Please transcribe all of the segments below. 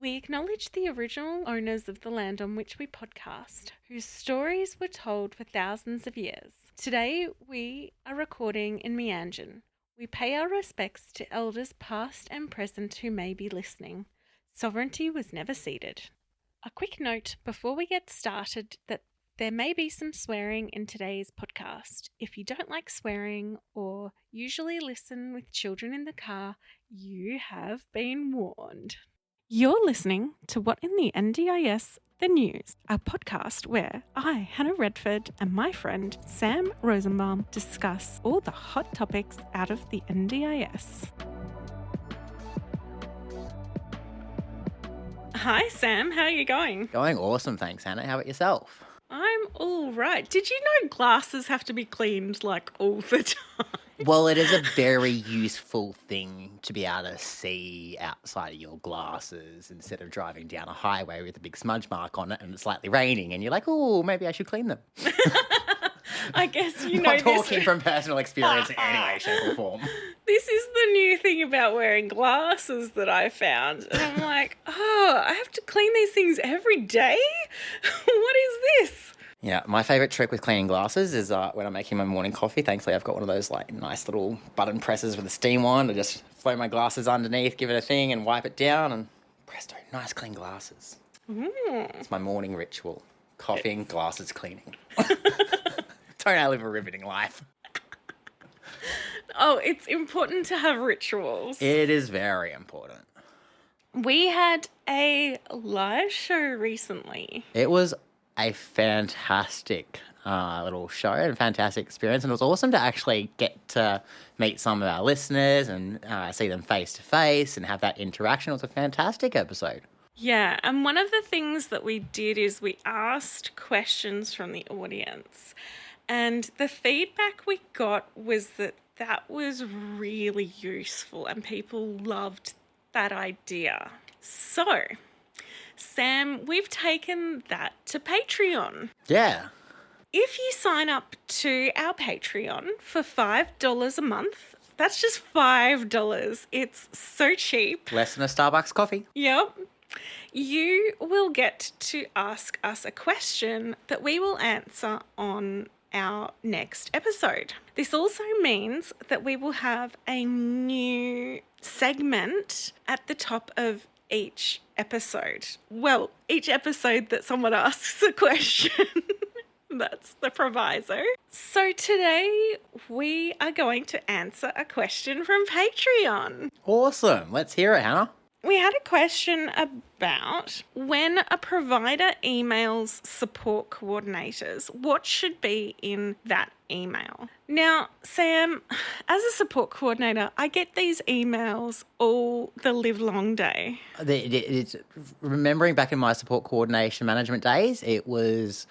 We acknowledge the original owners of the land on which we podcast, whose stories were told for thousands of years. Today, we are recording in Meanjin. We pay our respects to elders past and present who may be listening. Sovereignty was never ceded. A quick note before we get started that there may be some swearing in today's podcast. If you don't like swearing or usually listen with children in the car, you have been warned. You're listening to What in the NDIS, the News, a podcast where I, Hannah Redford, and my friend Sam Rosenbaum discuss all the hot topics out of the NDIS. Hi Sam, how are you going? Going awesome, thanks, Hannah. How about yourself? I'm all right. Did you know glasses have to be cleaned like all the time? Well, it is a very useful thing to be able to see outside of your glasses instead of driving down a highway with a big smudge mark on it and it's slightly raining and you're like, oh, maybe I should clean them. I guess you know Not talking from personal experience in any way, shape or form. This is the new thing about wearing glasses that I found. And I'm like, oh, I have to clean these things every day? What is this? Yeah, my favourite trick with cleaning glasses is when I'm making my morning coffee. Thankfully, I've got one of those like nice little button presses with a steam wand. I just throw my glasses underneath, give it a thing and wipe it down and presto, nice clean glasses. It's my morning ritual. Coffee and glasses cleaning. Don't I live a riveting life? Oh, it's important to have rituals. It is very important. We had a live show recently. It was a fantastic little show and a fantastic experience. And it was awesome to actually get to meet some of our listeners and see them face to face and have that interaction. It was a fantastic episode. Yeah, and one of the things that we did is we asked questions from the audience. And the feedback we got was that was really useful and people loved that idea. So, Sam, we've taken that to Patreon. Yeah. If you sign up to our Patreon for $5 a month, that's just $5. It's so cheap. Less than a Starbucks coffee. Yep. You will get to ask us a question that we will answer on our next episode. This also means that we will have a new segment at the top of each episode. Well, each episode that someone asks a question. That's the proviso. So today we are going to answer a question from Patreon. Awesome. Let's hear it, Hannah. We had a question about when a provider emails support coordinators, what should be in that email? Now, Sam, as a support coordinator, I get these emails all the live long day. It's remembering back in my support coordination management days, it was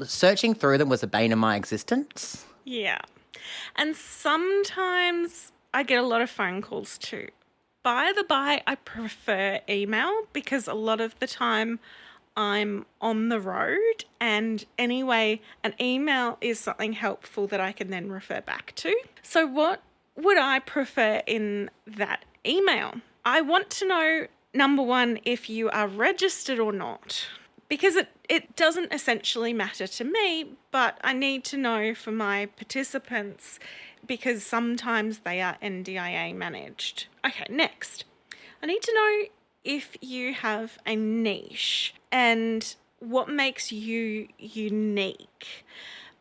searching through them was the bane of my existence. Yeah. And sometimes I get a lot of phone calls too. By the by, I prefer email because a lot of the time I'm on the road and anyway, an email is something helpful that I can then refer back to. So what would I prefer in that email? I want to know, number one, if you are registered or not, because it doesn't essentially matter to me, but I need to know for my participants because sometimes they are NDIA managed. Okay, next. I need to know if you have a niche and what makes you unique,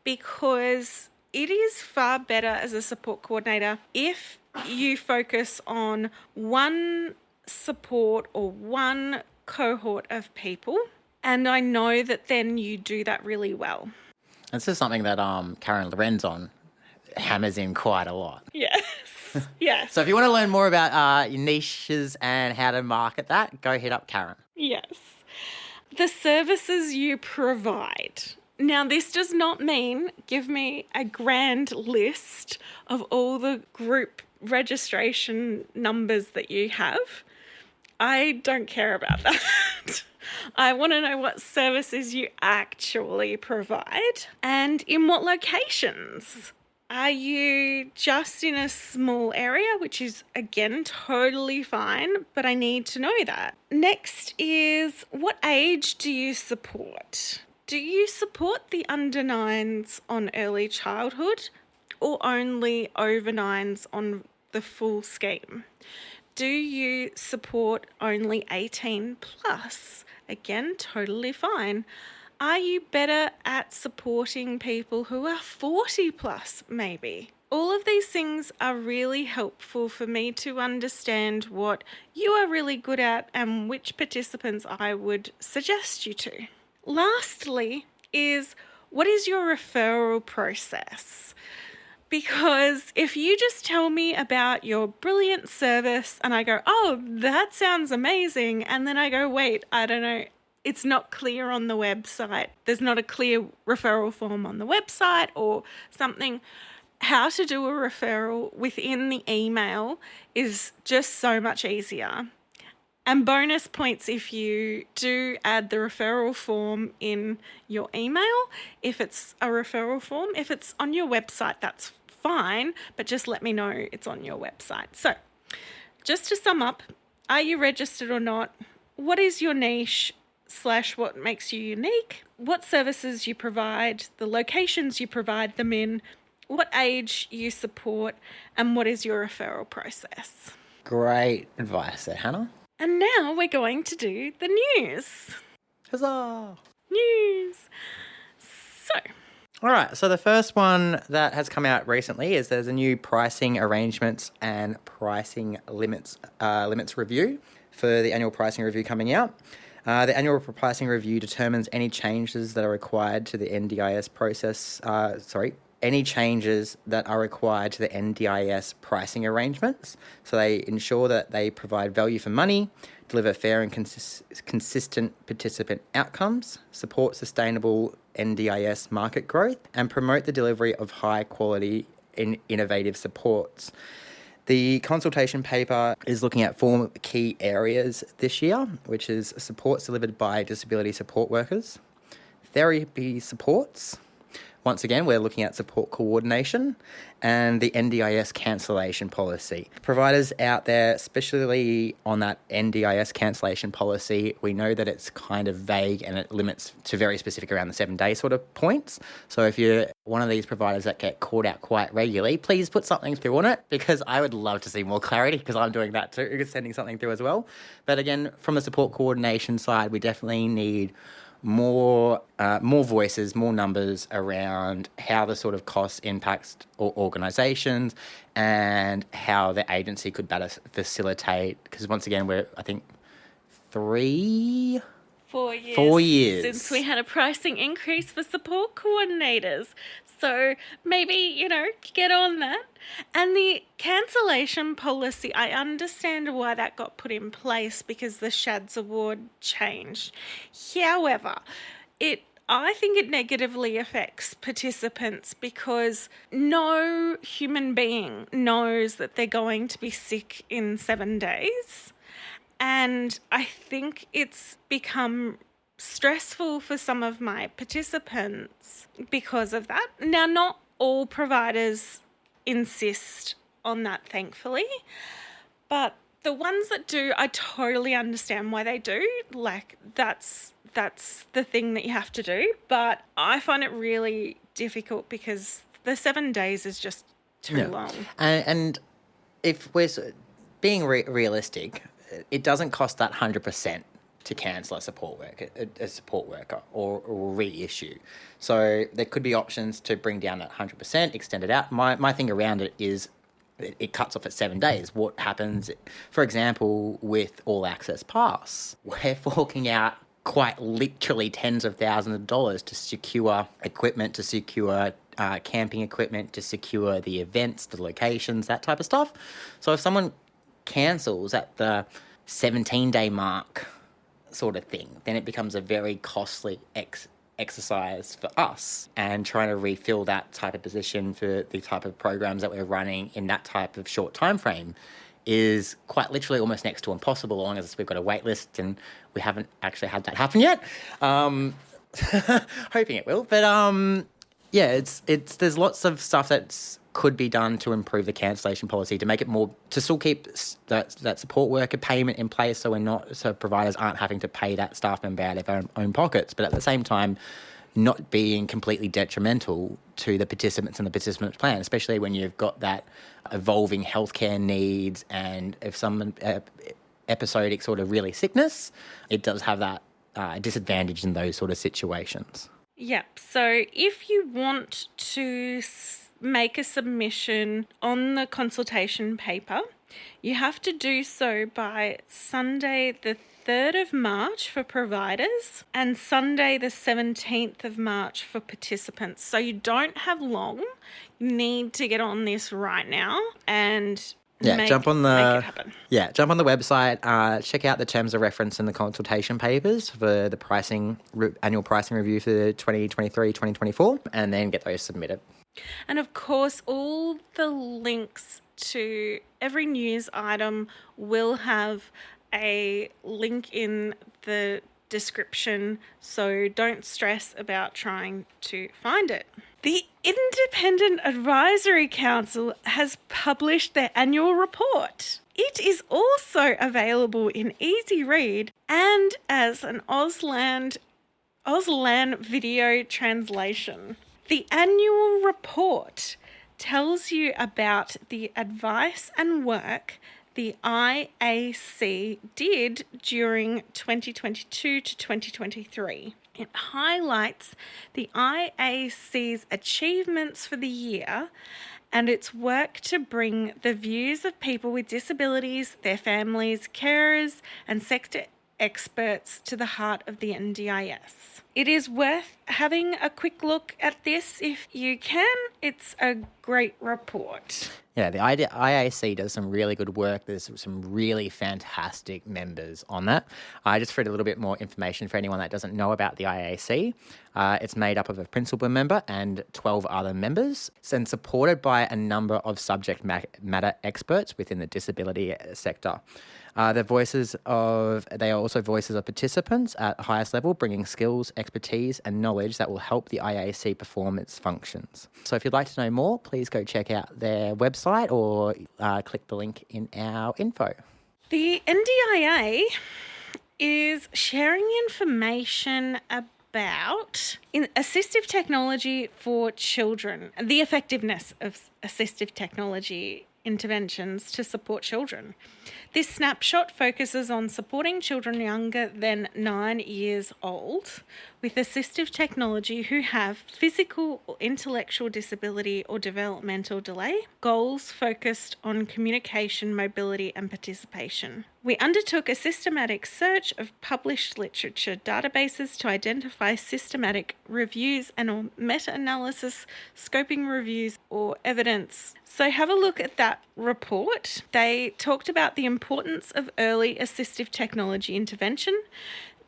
because it is far better as a support coordinator if you focus on one support or one cohort of people, and I know that then you do that really well. This is something that Karen Lorenzon hammers in quite a lot. Yes. Yes. So if you want to learn more about your niches and how to market that, go hit up Karen. Yes. The services you provide. Now, this does not mean give me a grand list of all the group registration numbers that you have. I don't care about that. I want to know what services you actually provide and in what locations. Are you just in a small area, which is, again, totally fine, but I need to know that. Next is, what age do you support? Do you support the under 9s on early childhood or only over 9s on the full scheme? Do you support only 18 plus? Again, totally fine. Are you better at supporting people who are 40 plus, maybe? All of these things are really helpful for me to understand what you are really good at and which participants I would suggest you to. Lastly is, what is your referral process? Because if you just tell me about your brilliant service and I go, oh, that sounds amazing, and then I go, wait, I don't know, it's not clear on the website, there's not a clear referral form on the website or something, how to do a referral within the email is just so much easier. And bonus points if you do add the referral form in your email, if it's a referral form. If it's on your website, that's fine, but just let me know it's on your website. So, just to sum up, are you registered or not? What is your niche / what makes you unique? What services you provide, the locations you provide them in, what age you support, and what is your referral process? Great advice there, Hannah. And now we're going to do the news. Huzzah! News. So, All right, so the first one that has come out recently is there's a new pricing arrangements and pricing limits review for the annual pricing review coming out. The annual pricing review determines any changes that are required to the NDIS process, any changes that are required to the NDIS pricing arrangements. So they ensure that they provide value for money, deliver fair and consistent participant outcomes, support sustainable NDIS market growth, and promote the delivery of high quality and innovative supports. The consultation paper is looking at 4 key areas this year, which is supports delivered by disability support workers, therapy supports. Once again, we're looking at support coordination and the NDIS cancellation policy. Providers out there, especially on that NDIS cancellation policy, we know that it's kind of vague and it limits to very specific around the 7-day sort of points. So if you're one of these providers that get called out quite regularly, please put something through on it, because I would love to see more clarity, because I'm doing that too, sending something through as well. But again, from the support coordination side, we definitely need more voices, more numbers around how the sort of cost impacts organisations and how the agency could better facilitate. Because once again, we're, I think, 4 years. 4 years since we had a pricing increase for support coordinators. So maybe, get on that. And the cancellation policy, I understand why that got put in place, because the SHADS award changed. However, I think it negatively affects participants, because no human being knows that they're going to be sick in 7 days. And I think it's become stressful for some of my participants because of that. Now, not all providers insist on that, thankfully, but the ones that do, I totally understand why they do. Like, that's the thing that you have to do. But I find it really difficult because the 7 days is just too long. And if we're being realistic, it doesn't cost that 100% to cancel a support worker or reissue. So there could be options to bring down that 100%, extend it out. My thing around it is it cuts off at 7 days. What happens, for example, with All Access Pass? We're forking out quite literally tens of thousands of dollars to secure equipment, to secure camping equipment, to secure the events, the locations, that type of stuff. So if someone cancels at the 17-day mark sort of thing, then it becomes a very costly exercise for us, and trying to refill that type of position for the type of programs that we're running in that type of short time frame is quite literally almost next to impossible, as long as we've got a wait list, and we haven't actually had that happen yet. Hoping it will, but Yeah, it's there's lots of stuff that's could be done to improve the cancellation policy to make it more to still keep that support worker payment in place, so providers aren't having to pay that staff member out of their own pockets, but at the same time not being completely detrimental to the participants and the participants plan, especially when you've got that evolving healthcare needs, and if someone episodic sort of really sickness, it does have that disadvantage in those sort of situations. Yep. So if you want to make a submission on the consultation paper, you have to do so by Sunday the 3rd of March for providers and Sunday the 17th of March for participants. So you don't have long. You need to get on this right now and jump on make it happen. Jump on the website, check out the terms of reference and the consultation papers for the annual pricing review for 2023-2024, and then get those submitted. And of course, all the links to every news item will have a link in the description, so don't stress about trying to find it. The Independent Advisory Council has published their annual report. It is also available in easy read and as an Auslan video translation. The annual report tells you about the advice and work the IAC did during 2022 to 2023. It highlights the IAC's achievements for the year and its work to bring the views of people with disabilities, their families, carers, and sector experts to the heart of the NDIS. It is worth having a quick look at this if you can. It's a great report. Yeah, the IAC does some really good work. There's some really fantastic members on that. I just read a little bit more information for anyone that doesn't know about the IAC. It's made up of a principal member and 12 other members, and supported by a number of subject matter experts within the disability sector. They are also voices of participants at the highest level, bringing skills, expertise, and knowledge that will help the IAC perform its functions. So if you'd like to know more, please go check out their website or click the link in our info. The NDIA is sharing information about assistive technology for children, the effectiveness of assistive technology interventions to support children. This snapshot focuses on supporting children younger than 9 years old with assistive technology who have physical or intellectual disability or developmental delay. Goals focused on communication, mobility, and participation. We undertook a systematic search of published literature databases to identify systematic reviews and meta-analysis, scoping reviews, or evidence. So have a look at that report. They talked about the importance of early assistive technology intervention,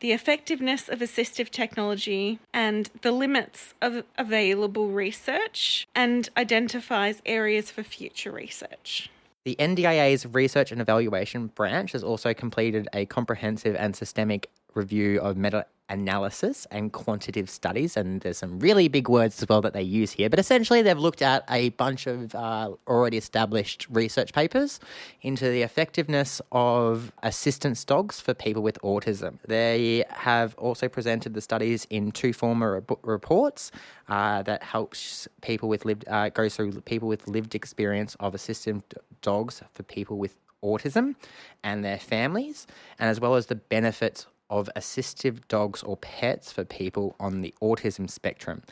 the effectiveness of assistive technology, and the limits of available research, and identifies areas for future research. The NDIA's Research and Evaluation branch has also completed a comprehensive and systemic review of meta-analysis and quantitative studies, and there's some really big words as well that they use here, but essentially they've looked at a bunch of already established research papers into the effectiveness of assistance dogs for people with autism. They have also presented the studies in two former reports that helps people with goes through people with lived experience of assistive dogs for people with autism and their families, and as well as the benefits of assistive dogs or pets for people on the autism spectrum.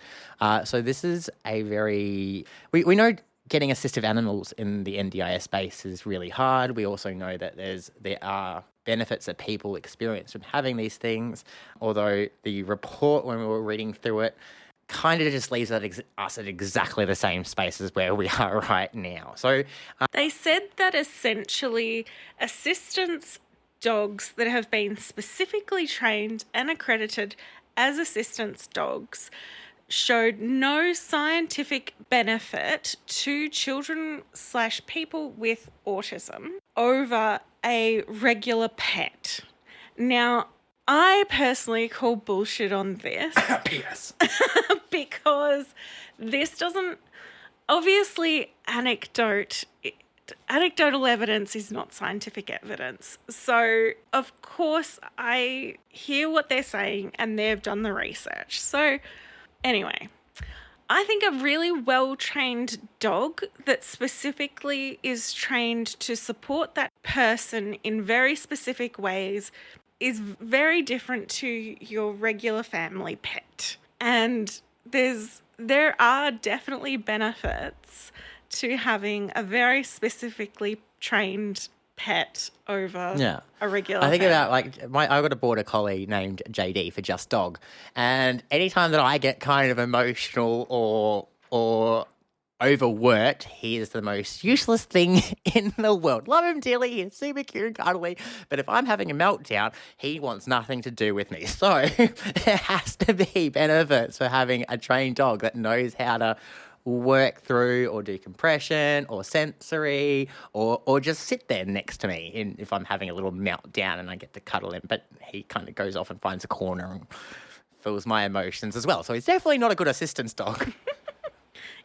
So this is a very... We know getting assistive animals in the NDIS space is really hard. We also know that there are benefits that people experience from having these things, although the report, when we were reading through it, kind of just leaves us at exactly the same space as where we are right now. So they said that essentially assistance dogs that have been specifically trained and accredited as assistance dogs showed no scientific benefit to children/people with autism over a regular pet. Now, I personally call bullshit on this P.S. because this doesn't, obviously, anecdotal evidence is not scientific evidence. So, of course, I hear what they're saying and they've done the research. So, anyway, I think a really well-trained dog that specifically is trained to support that person in very specific ways is very different to your regular family pet. And there are definitely benefits to having a very specifically trained pet over a regular I think pet. about I got a border collie named JD for Just Dog, and anytime that I get kind of emotional or overworked, he is the most useless thing in the world. Love him dearly, he's super cute and cuddly, but if I'm having a meltdown, he wants nothing to do with me. So there has to be benefits for having a trained dog that knows how to work through or do compression or sensory or just sit there next to me if I'm having a little meltdown and I get to cuddle him. But he kind of goes off and finds a corner and feels my emotions as well. So he's definitely not a good assistance dog.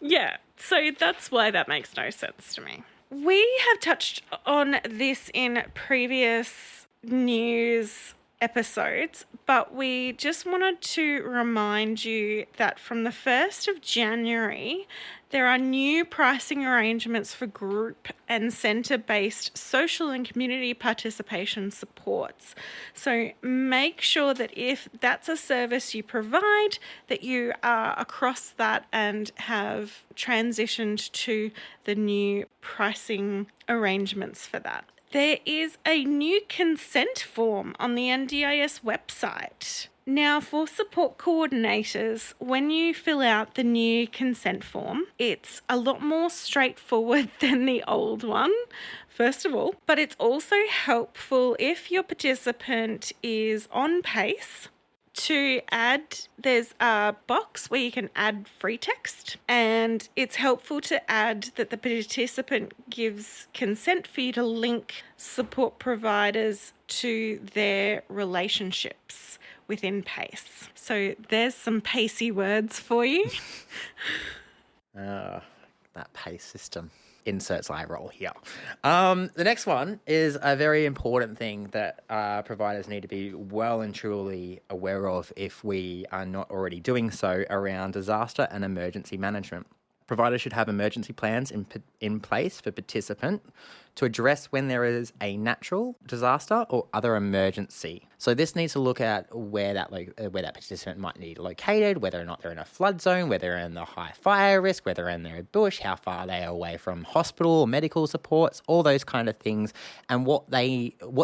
Yeah, so that's why that makes no sense to me. We have touched on this in previous news episodes, but we just wanted to remind you that from the 1st of January, there are new pricing arrangements for group and centre-based social and community participation supports. So make sure that if that's a service you provide, that you are across that and have transitioned to the new pricing arrangements for that. There is a new consent form on the NDIS website. Now, for support coordinators, when you fill out the new consent form, it's a lot more straightforward than the old one, first of all, but it's also helpful if your participant is on pace to add, there's a box where you can add free text, and it's helpful to add that the participant gives consent for you to link support providers to their relationships within PACE. So there's some pacey words for you. That PACE system. Inserts eye roll here. The next one is a very important thing that providers need to be well and truly aware of if we are not already doing so around disaster and emergency management. Providers should have emergency plans in place for participant to address when there is a natural disaster or other emergency. So this needs to look at where that participant might need located, whether or not they're in a flood zone, whether they're in the high fire risk, whether they're in a bush, how far they are away from hospital or medical supports, all those kind of things, and what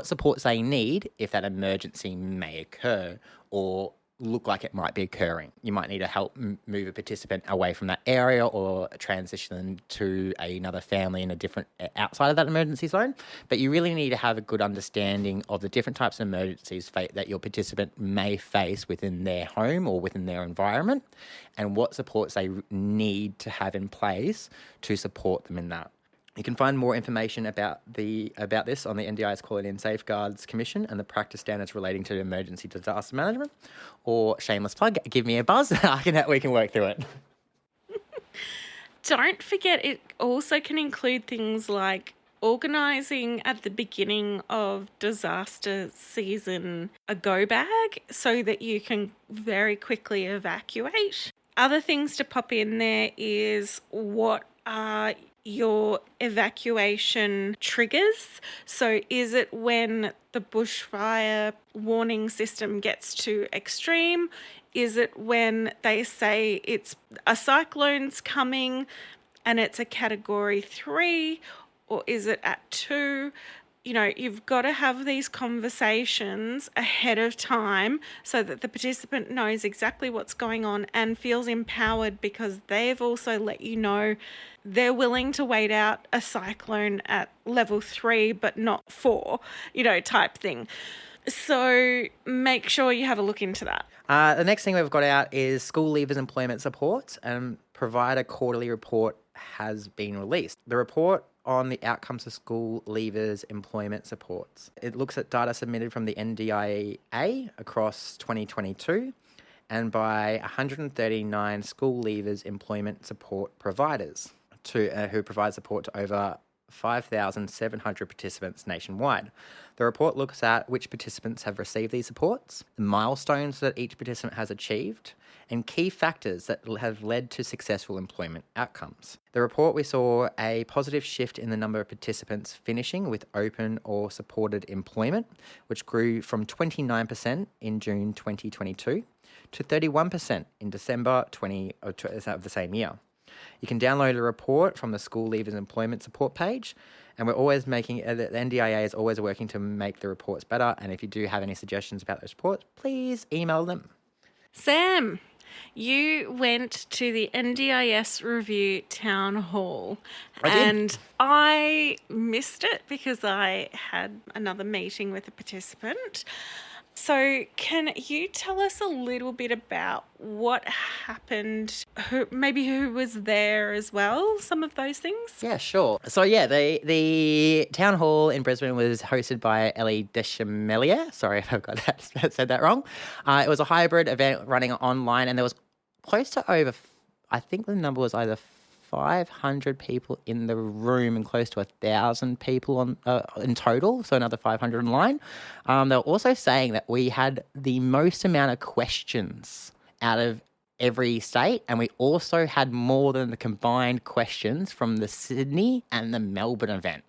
supports they need if that emergency may occur or look like it might be occurring. You might need to help move a participant away from that area or transition them to another family in a different outside of that emergency zone. But you really need to have a good understanding of the different types of emergencies that your participant may face within their home or within their environment, and what supports they need to have in place to support them in that. You can find more information about this on the NDIS Quality and Safeguards Commission and the practice standards relating to emergency disaster management. Or, shameless plug, give me a buzz. We can work through it. Don't forget, it also can include things like organising at the beginning of disaster season a go bag so that you can very quickly evacuate. Other things to pop in there is what are your evacuation triggers. So is it when the bushfire warning system gets too extreme? Is it when they say it's a cyclone's coming and it's a category 3, or is it at 2? You know, you've got to have these conversations ahead of time so that the participant knows exactly what's going on and feels empowered because they've also let you know they're willing to wait out a cyclone at level 3 but not 4, type thing. So make sure you have a look into that. The next thing we've got out is school leavers employment support, and provider quarterly report has been released. The report on the outcomes of school leavers' employment supports. It looks at data submitted from the NDIA across 2022 and by 139 school leavers' employment support providers who provide support to over 5,700 participants nationwide. The report looks at which participants have received these supports, the milestones that each participant has achieved, and key factors that have led to successful employment outcomes. The report, we saw a positive shift in the number of participants finishing with open or supported employment, which grew from 29% in June 2022 to 31% in December of the same year. You can download a report from the School Leavers Employment Support page, and we're always making, the NDIA is always working to make the reports better, and if you do have any suggestions about those reports, please email them. Sam, you went to the NDIS review town hall. I did. And I missed it because I had another meeting with a participant. So can you tell us a little bit about what happened, who was there as well, some of those things? Yeah, sure. So yeah, the town hall in Brisbane was hosted by Ellie Deschamelier. Sorry if I've got said that wrong. It was a hybrid event running online, and there was close to over, I think the number was either 500 people in the room and close to 1,000 people in total, so another 500 online. They were also saying that we had the most amount of questions out of every state, and we also had more than the combined questions from the Sydney and the Melbourne event.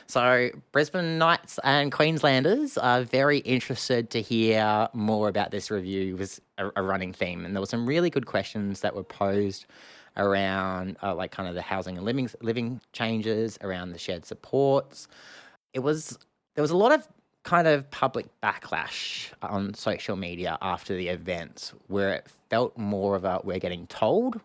So Brisbaneites and Queenslanders are very interested to hear more about this review. It was a running theme, and there were some really good questions that were posed around like kind of the housing and living changes, around the shared supports. There was a lot of kind of public backlash on social media after the events, where it felt more of a we're getting told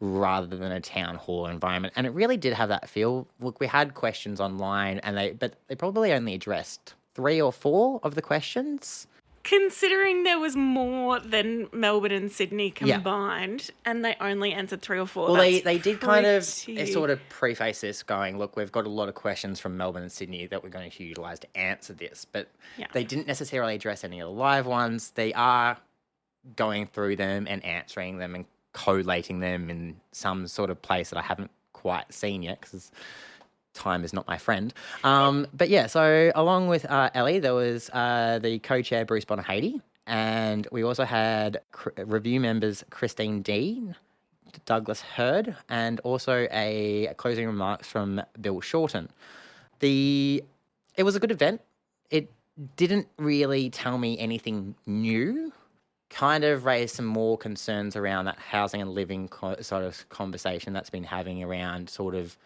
rather than a town hall environment. And it really did have that feel. Look, we had questions online, but they probably only addressed 3 or 4 of the questions. Considering there was more than Melbourne and Sydney combined, and they only answered 3 or 4. Well, they did kind of sort of preface this going, look, we've got a lot of questions from Melbourne and Sydney that we're going to utilise to answer this. But they didn't necessarily address any of the live ones. They are going through them and answering them and collating them in some sort of place that I haven't quite seen yet because time is not my friend. But yeah, so along with Ellie, there was the co-chair Bruce Bonahady, and we also had review members Christine Dean, Douglas Hurd, and also a closing remarks from Bill Shorten. It was a good event. It didn't really tell me anything new. Kind of raised some more concerns around that housing and living sort of conversation that's been having around sort of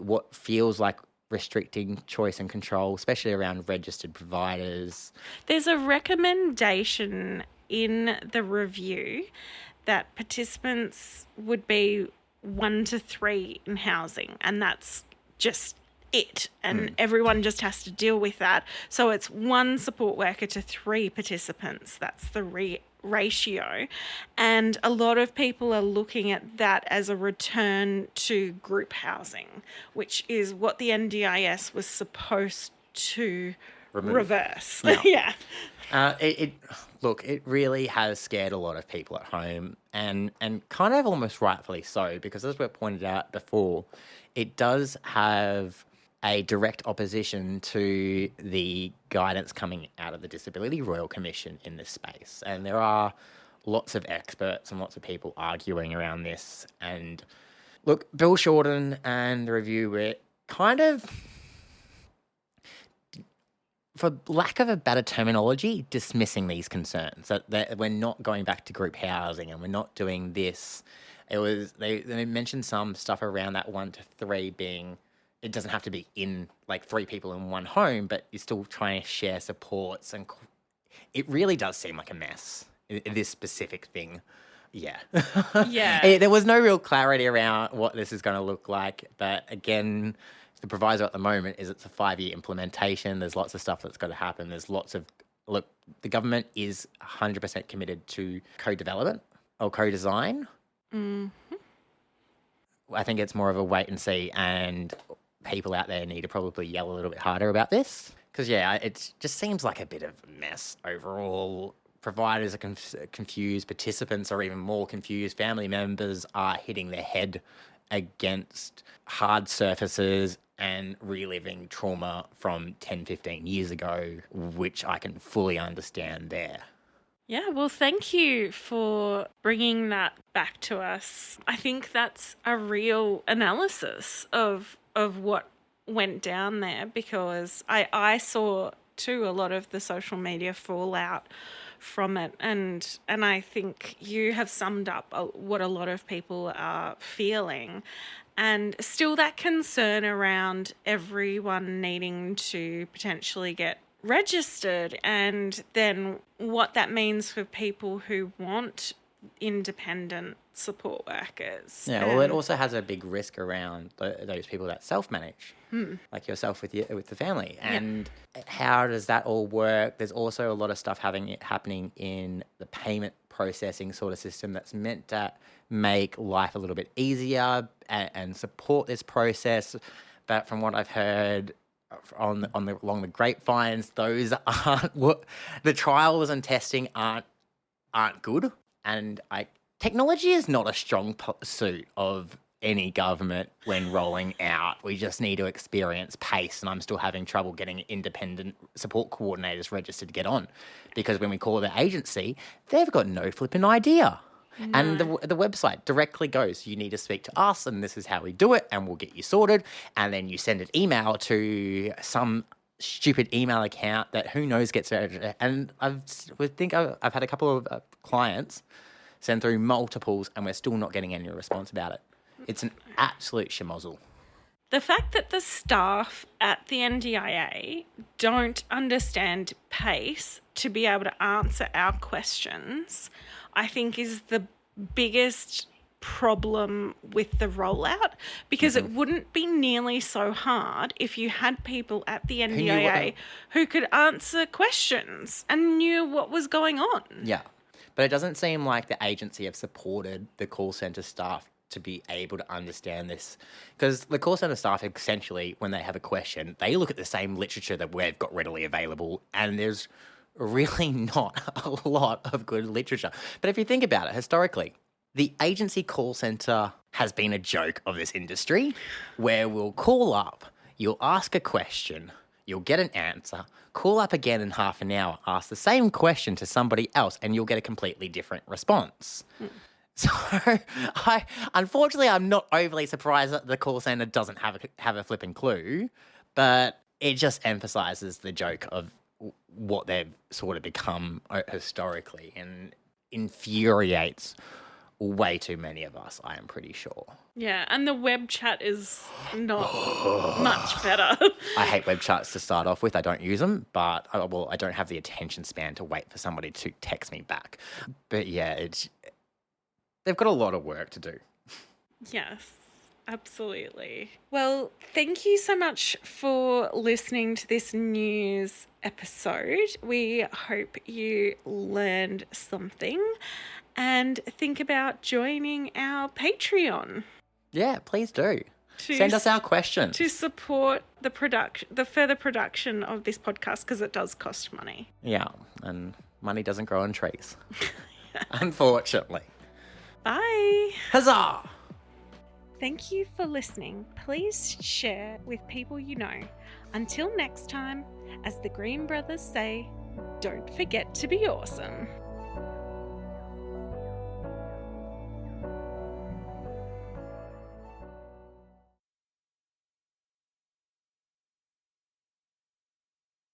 what feels like restricting choice and control, especially around registered providers. There's a recommendation in the review that participants would be 1 to 3 in housing, and that's just it. And everyone just has to deal with that. So it's 1 support worker to 3 participants. That's the ratio. And a lot of people are looking at that as a return to group housing, which is what the NDIS was supposed to reverse. Yeah. It really has scared a lot of people at home, and kind of almost rightfully so, because as we pointed out before, it does have a direct opposition to the guidance coming out of the Disability Royal Commission in this space. And there are lots of experts and lots of people arguing around this. And look, Bill Shorten and the review were kind of, for lack of a better terminology, dismissing these concerns, that we're not going back to group housing and we're not doing this. They mentioned some stuff around that 1 to 3 being, it doesn't have to be in like 3 people in one home, but you're still trying to share supports. And it really does seem like a mess, this specific thing. Yeah. Yeah. There was no real clarity around what this is going to look like. But again, the proviso at the moment is it's a 5-year implementation. There's lots of stuff that's got to happen. There's lots of, look, the government is 100% committed to co-development or co-design. Mm-hmm. I think it's more of a wait and see, and people out there need to probably yell a little bit harder about this. Because, yeah, it just seems like a bit of a mess overall. Providers are confused, participants are even more confused, family members are hitting their head against hard surfaces and reliving trauma from 10, 15 years ago, which I can fully understand there. Yeah, well, thank you for bringing that back to us. I think that's a real analysis of what went down there, because I saw too a lot of the social media fallout from it, and I think you have summed up what a lot of people are feeling, and still that concern around everyone needing to potentially get registered, and then what that means for people who want independent support workers. Yeah, well, it also has a big risk around those people that self-manage, like yourself with the family. And how does that all work? There's also a lot of stuff happening in the payment processing sort of system that's meant to make life a little bit easier and support this process. But from what I've heard along the grapevines, those aren't what the trials and testing aren't good. And technology is not a strong suit of any government when rolling out. We just need to experience pace, and I'm still having trouble getting independent support coordinators registered to get on, because when we call the agency, they've got no flipping idea. No. And the website directly goes, you need to speak to us, and this is how we do it, and we'll get you sorted. And then you send an email to some stupid email account that who knows gets registered. And I've had a couple of clients send through multiples, and we're still not getting any response about it. It's an absolute schmozzle. The fact that the staff at the NDIA don't understand pace to be able to answer our questions, I think is the biggest problem with the rollout, because it wouldn't be nearly so hard if you had people at the NDIA who could answer questions and knew what was going on. Yeah. But it doesn't seem like the agency have supported the call centre staff to be able to understand this. Because the call centre staff, essentially, when they have a question, they look at the same literature that we've got readily available, and there's really not a lot of good literature. But if you think about it, historically, the agency call centre has been a joke of this industry, where we'll call up, you'll ask a question, you'll get an answer, call up again in half an hour, ask the same question to somebody else, and you'll get a completely different response. So, unfortunately, I'm not overly surprised that the call centre doesn't have a flipping clue, but it just emphasises the joke of what they've sort of become historically, and infuriates way too many of us, I am pretty sure. Yeah, and the web chat is not much better. I hate web chats to start off with. I don't use them, but I don't have the attention span to wait for somebody to text me back. But yeah, they've got a lot of work to do. Yes, absolutely. Well, thank you so much for listening to this news episode. We hope you learned something and think about joining our Patreon. Yeah, please do. Send us our questions. To support the further production of this podcast, because it does cost money. Yeah, and money doesn't grow on trees. Unfortunately. Bye. Huzzah! Thank you for listening. Please share with people you know. Until next time, as the Green Brothers say, don't forget to be awesome.